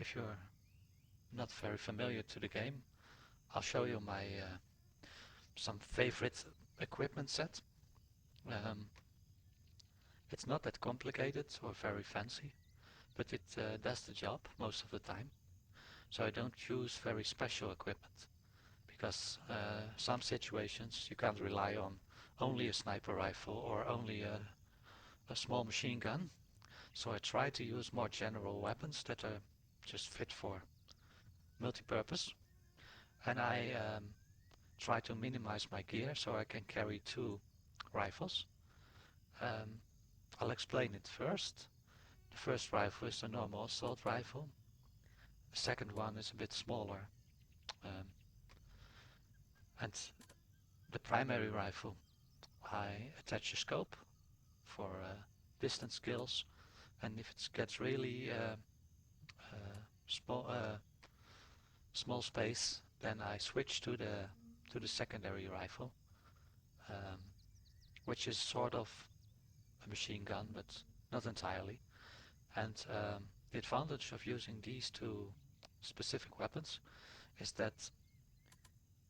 if you're not very familiar to the game, I'll show you my some favorite equipment set. Um, it's not that complicated or very fancy, but it does the job most of the time. So I don't choose very special equipment because some situations you can't rely on only a sniper rifle or only a small machine gun. So I try to use more general weapons that are just fit for multi-purpose. And I try to minimize my gear so I can carry two rifles. Um, I'll explain it first. The first rifle is a normal assault rifle. The second one is a bit smaller. Um, and the primary rifle, I attach a scope for distance kills, and if it gets really small small space, then I switch to the secondary rifle, um, which is sort of a machine gun, but not entirely. And the advantage of using these two specific weapons is that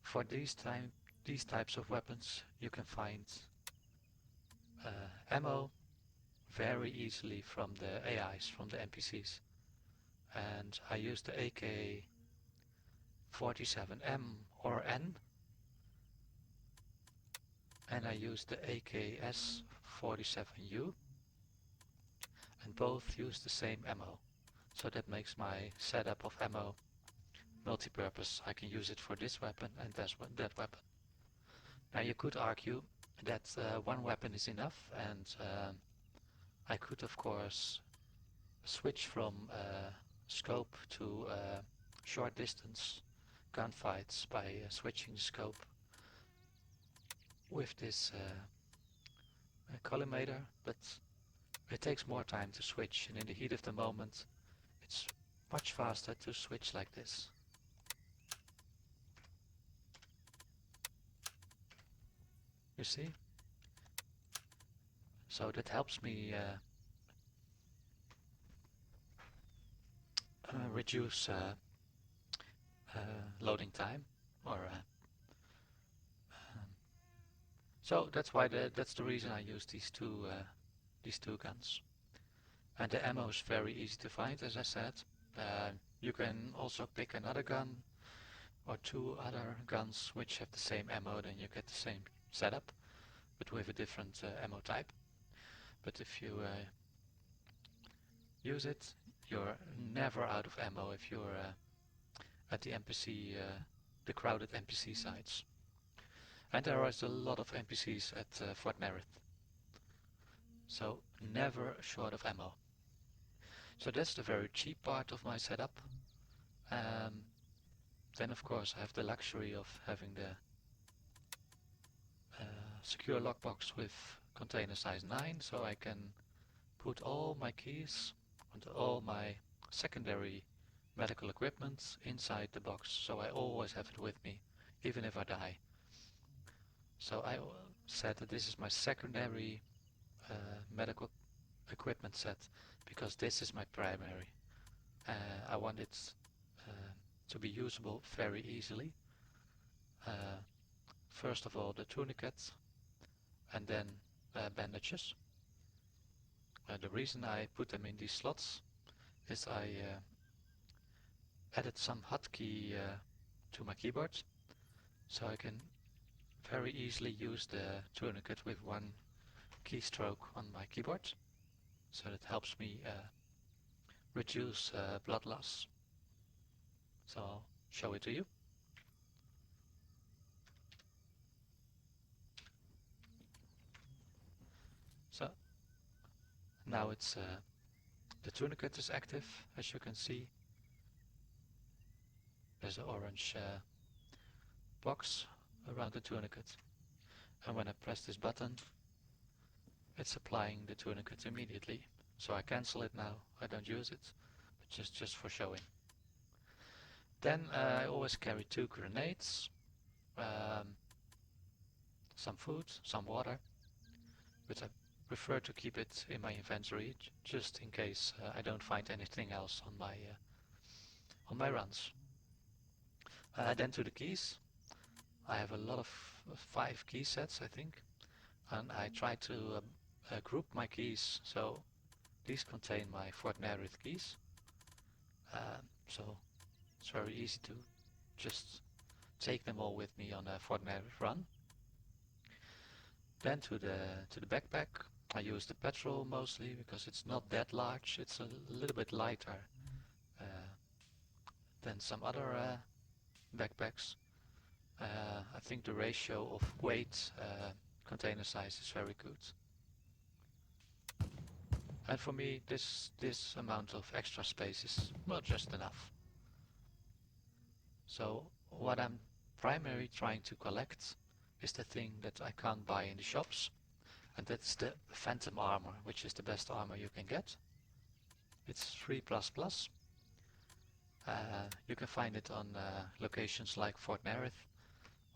for these types of weapons you can find ammo very easily from the AIs, from the NPCs. And I use the AK-47M or N, and I use the AKS-47U, and both use the same ammo. So that makes my setup of ammo multi-purpose. I can use it for this weapon and that weapon. Now you could argue that one weapon is enough, and I could of course switch from scope to short distance gunfights by switching the scope with this collimator, but it takes more time to switch, and in the heat of the moment it's much faster to switch like this. You see? So that helps me reduce loading time, or so that's why that's the reason I use these two guns. And the ammo is very easy to find, as I said. You can also pick another gun or two other guns which have the same ammo, then you get the same setup, but with a different ammo type. But if you use it, you're never out of ammo if you're at the NPC, the crowded NPC sites. And there is a lot of NPCs at Fort Narith, so never short of ammo. So that's the very cheap part of my setup. Then of course I have the luxury of having the secure lockbox with container size 9, so I can put all my keys and all my secondary medical equipment inside the box, so I always have it with me, even if I die. So I said that this is my secondary medical equipment set, because this is my primary. I want it to be usable very easily. First of all, the tourniquet, and then bandages. The reason I put them in these slots is I added some hotkey to my keyboard, so I can very easily use the tourniquet with one keystroke on my keyboard. So that helps me reduce blood loss. So I'll show it to you. So now it's the tourniquet is active, as you can see. There's an orange box around the tourniquet, and when I press this button, it's applying the tourniquet immediately. So I cancel it now. I don't use it, but just for showing. Then I always carry 2 grenades, some food, some water, but I prefer to keep it in my inventory just in case I don't find anything else on my on my runs. Then to the keys. I have a lot of 5 key sets, I think, and I try to group my keys so these contain my Fort Narith keys. So it's very easy to just take them all with me on a Fort Narith run. Then to the backpack. I use the petrol mostly because it's not that large. It's a little bit lighter uh, than some other backpacks. I think the ratio of weight container size is very good. And for me, this amount of extra space is well just enough. So what I'm primarily trying to collect is the thing that I can't buy in the shops, and that's the Phantom armor, which is the best armor you can get. It's 3++. You can find it on locations like Fort Narith,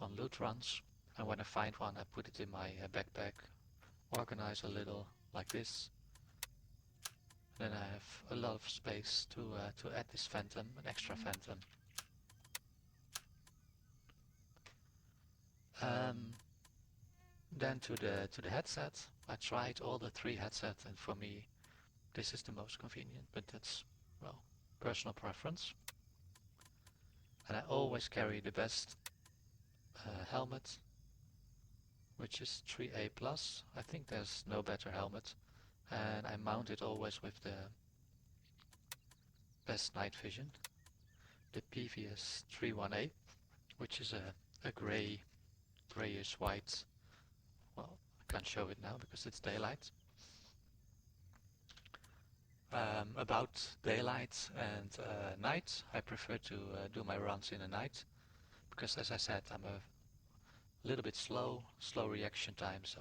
on loot runs, and when I find one I put it in my backpack, organize a little like this. Then I have a lot of space to add this Phantom, an extra Phantom. Then to the headset. I tried all the 3 headsets, and for me this is the most convenient, but that's, well, personal preference. And I always carry the best helmet, which is 3A+. I think there's no better helmet, and I mount it always with the best night vision, the PVS 31A, which is a grayish white. Well, I can't show it now because it's daylight. About daylight and night, I prefer to do my runs in the night because, as I said, I'm a little bit slow reaction time, so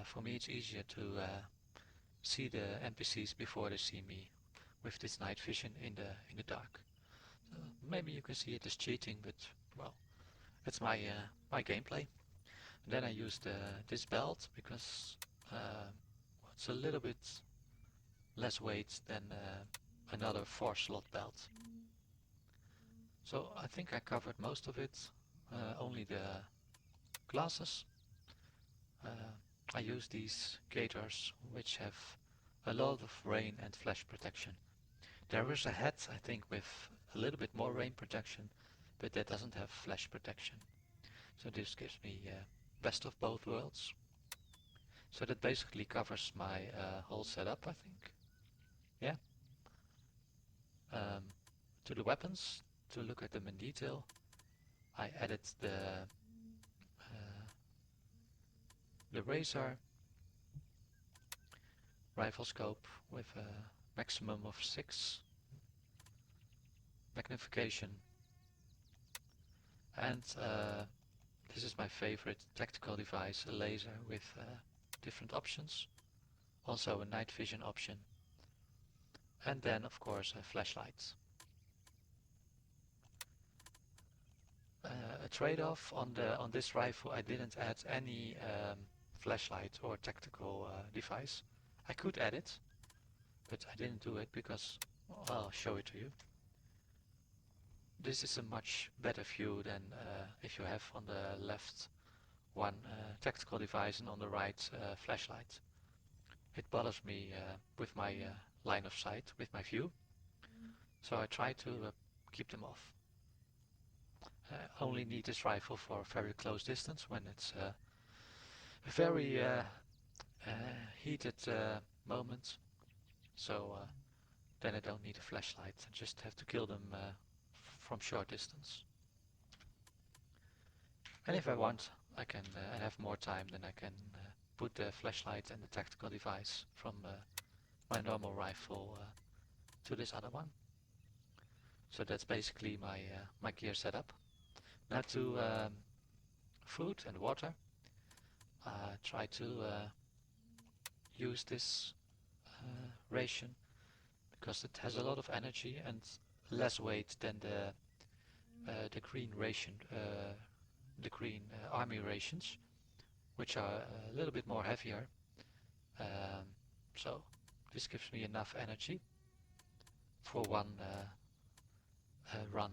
for me it's easier to see the NPCs before they see me with this night vision in the dark. So maybe you can see it as cheating, but well, it's my gameplay. And then I used this belt because it's a little bit less weight than another 4-slot belt. So I think I covered most of it, only the glasses. I use these gaiters which have a lot of rain and flash protection. There is a hat, I think, with a little bit more rain protection, but that doesn't have flash protection. So this gives me best of both worlds. So that basically covers my whole setup, I think. Yeah. To the weapons, to look at them in detail, I added the razor rifle scope with a maximum of 6 magnification, and this is my favorite tactical device, a laser with different options, also a night vision option, and then of course a flashlight. A trade-off on this rifle, I didn't add any flashlight or tactical device. I could add it, but I didn't do it because, well, I'll show it to you. This is a much better view than if you have on the left one tactical device and on the right flashlight. It bothers me with my line of sight, with my view, so I try to keep them off. I only need this rifle for very close distance when it's a very heated moment, so then I don't need a flashlight. I just have to kill them from short distance. And if I want, I can have more time, then I can put the flashlight and the tactical device from my normal rifle to this other one. So that's basically my gear setup. Now to food and water. Try to use this ration because it has a lot of energy and less weight than the green ration, the green army rations, which are a little bit more heavier. So this gives me enough energy for run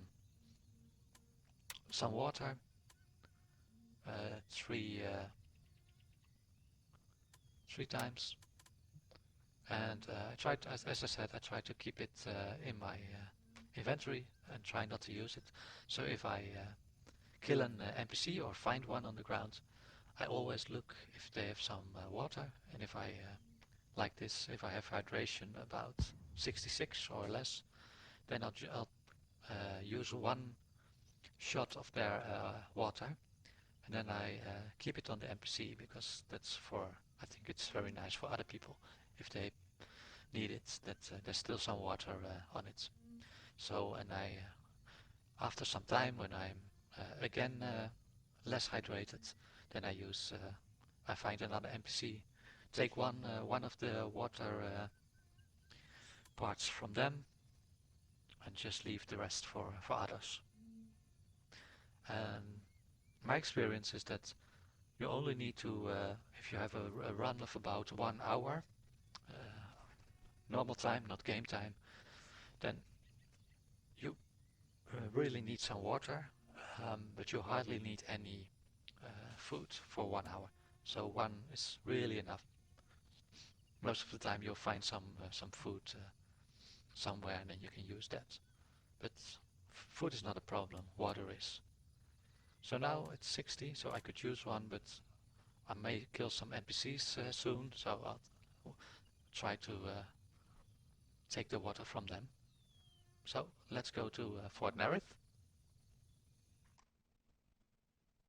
some water, three times, and I tried, as I said, I try to keep it in my inventory and try not to use it. So if I kill an NPC or find one on the ground, I always look if they have some water, and if I like this, if I have hydration about 66 or less, then I'll use one shot of their water, and then I keep it on the NPC, because that's for, I think it's very nice for other people if they need it, that there's still some water on it. So, and I after some time, when I'm again less hydrated, then I find another NPC, take one of the water parts from them, and just leave the rest for others. And my experience is that you only need to, if you have a run of about 1 hour, uh, normal time, not game time, then you really need some water, but you hardly need any food for 1 hour. So one is really enough. Most of the time you'll find some food somewhere, and then you can use that. But food is not a problem, water is. So now it's 60, so I could use one, but I may kill some NPCs soon, so I'll try to take the water from them. So let's go to Fort Narith.